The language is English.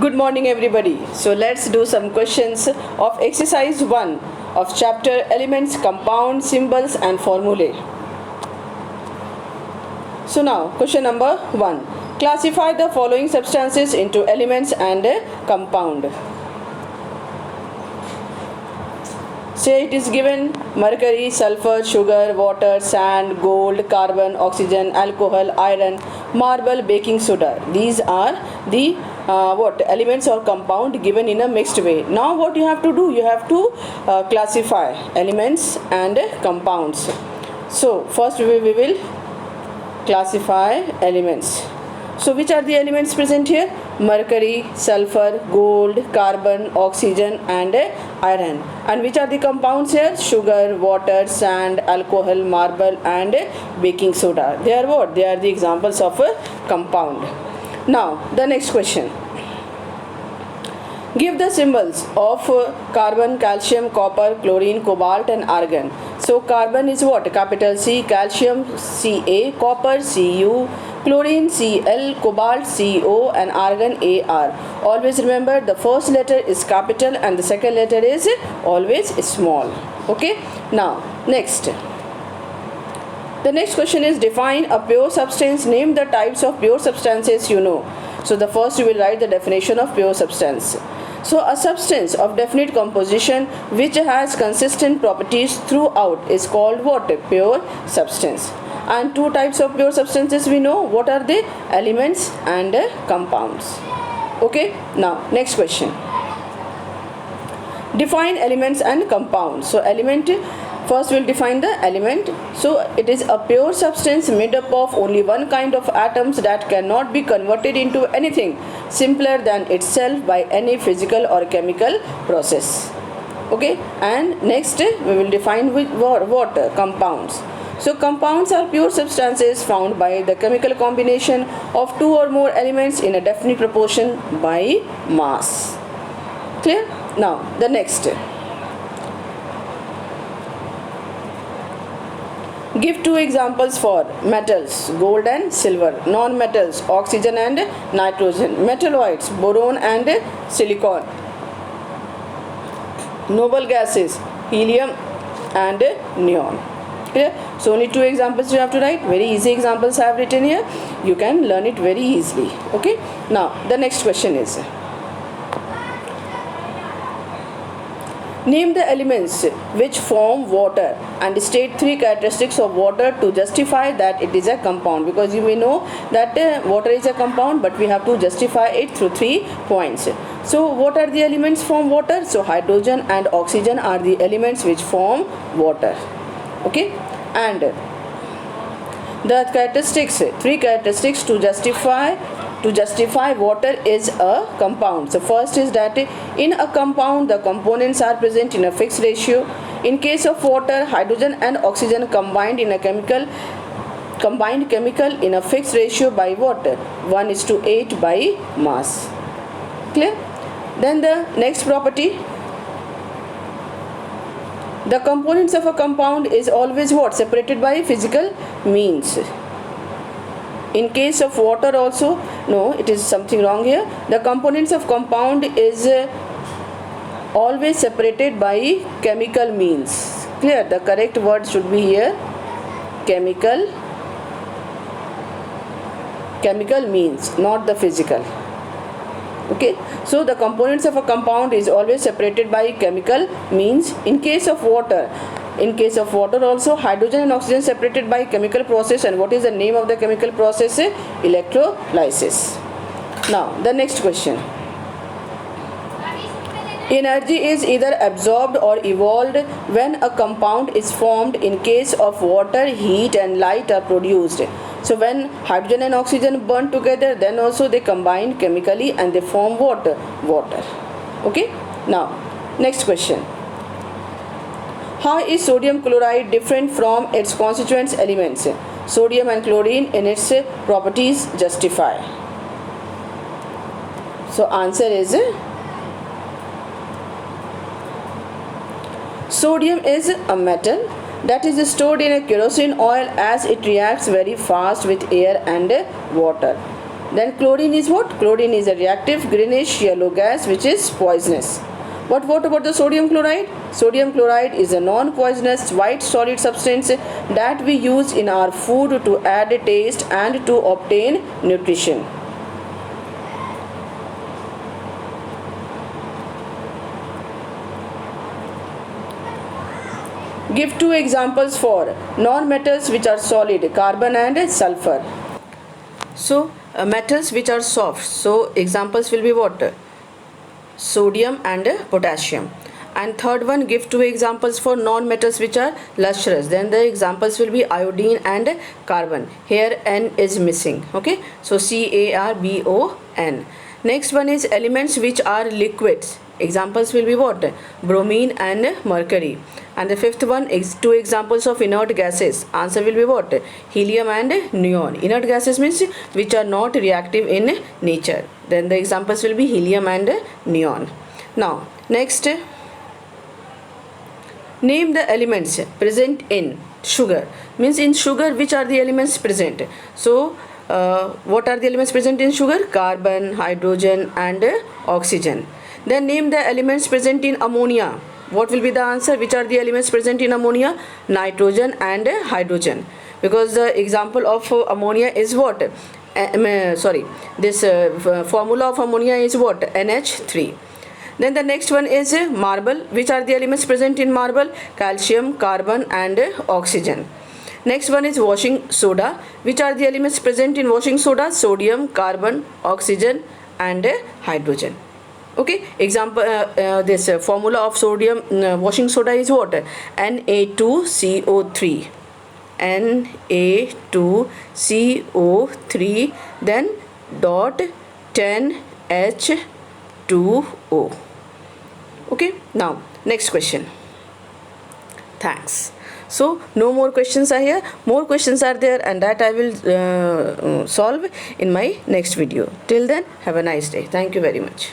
Good morning, everybody. So let's do some questions of exercise 1 of chapter Elements, Compounds, Symbols and Formulae. So now, question number 1. Classify the following substances into elements and compound. Say it is given: mercury, sulfur, sugar, water, sand, gold, carbon, oxygen, alcohol, iron, marble, baking soda. These are the elements or compound given in a mixed way. Now what you have to do? You have to classify elements and compounds. So first we will classify elements. So which are the elements present here? Mercury, sulfur, gold, carbon, oxygen and iron. And which are the compounds here? Sugar, water, sand, alcohol, marble and baking soda. They are what? They are the examples of a compound. Now the next question. Give the symbols of carbon, calcium, copper, chlorine, cobalt and argon. So carbon is what? Capital C, calcium Ca, copper Cu, chlorine Cl, cobalt Co and argon Ar. Always remember the first letter is capital and the second letter is always small. Okay. Now next. The next question is define a pure substance. Name the types of pure substances you know. So the first you will write the definition of pure substance. So a substance of definite composition which has consistent properties throughout is called what? Pure substance. And two types of pure substances we know. What are they? Elements and compounds. Okay. Now next question. Define elements and compounds. So element, first we'll define the element. So it is a pure substance made up of only one kind of atoms that cannot be converted into anything simpler than itself by any physical or chemical process. Okay. And next we will define with what? Compounds. So compounds are pure substances found by the chemical combination of two or more elements in a definite proportion by mass. Clear? Now the next. Give two examples for metals, gold and silver, non-metals, oxygen and nitrogen, metalloids, boron and silicon, noble gases, helium and neon. Clear? So only two examples you have to write. Very easy examples I have written here. You can learn it very easily. Okay. Now the next question is, name the elements which form water and state three characteristics of water to justify that it is a compound, because you may know that water is a compound, but we have to justify it through 3 points. So what are the elements form water? So hydrogen and oxygen are the elements which form water. Okay. And the characteristics, three characteristics to justify water is a compound. So first is that in a compound the components are present in a fixed ratio. In case of water, hydrogen and oxygen combined chemical in a fixed ratio by what? 1:8 by mass. Clear? Then the next property, the components of a compound is always what? Separated by physical means. In case of water also, no, it is something wrong here. The components of compound is always separated by chemical means. Clear? The correct word should be here chemical means, not the physical. Okay. So the components of a compound is always separated by chemical means. In case of water also, hydrogen and oxygen separated by chemical process. And what is the name of the chemical process? Electrolysis. Now the next question. Energy is either absorbed or evolved when a compound is formed. In case of water, heat and light are produced. So when hydrogen and oxygen burn together, then also they combine chemically and they form water. Okay. Now next question. How is sodium chloride different from its constituent elements? Sodium and chlorine in its properties justify. So answer is sodium is a metal that is stored in a kerosene oil as it reacts very fast with air and water. Then chlorine is what? Chlorine is a reactive greenish yellow gas which is poisonous. But what about the sodium chloride? Sodium chloride is a non-poisonous white solid substance that we use in our food to add taste and to obtain nutrition. Give two examples for non-metals which are solid, carbon and sulfur. So metals which are soft, so examples will be what? Sodium and potassium. And third one, give two examples for non-metals which are lustrous. Then the examples will be iodine and carbon. Here N is missing. Okay, so CARBON. Next one is elements which are liquids. Examples will be what? Bromine and mercury. And the fifth one is two examples of inert gases. Answer will be what? Helium and neon. Inert gases means which are not reactive in nature. Then the examples will be helium and neon. Now next, name the elements present in sugar. Means in sugar which are the elements present. So what are the elements present in sugar? Carbon, hydrogen and oxygen. Then name the elements present in ammonia. What will be the answer? Which are the elements present in ammonia? Nitrogen and hydrogen. Because the example of ammonia is what? This formula of ammonia is what? NH3. Then the next one is marble. Which are the elements present in marble? Calcium, carbon and oxygen. Next one is washing soda. Which are the elements present in washing soda? Sodium, carbon, oxygen and hydrogen. Okay, example, this formula of sodium washing soda is what? Na2CO3. Na2CO3, then dot 10H2O. Okay, now next question. Thanks. So no more questions are here. More questions are there, and that I will solve in my next video. Till then, have a nice day. Thank you very much.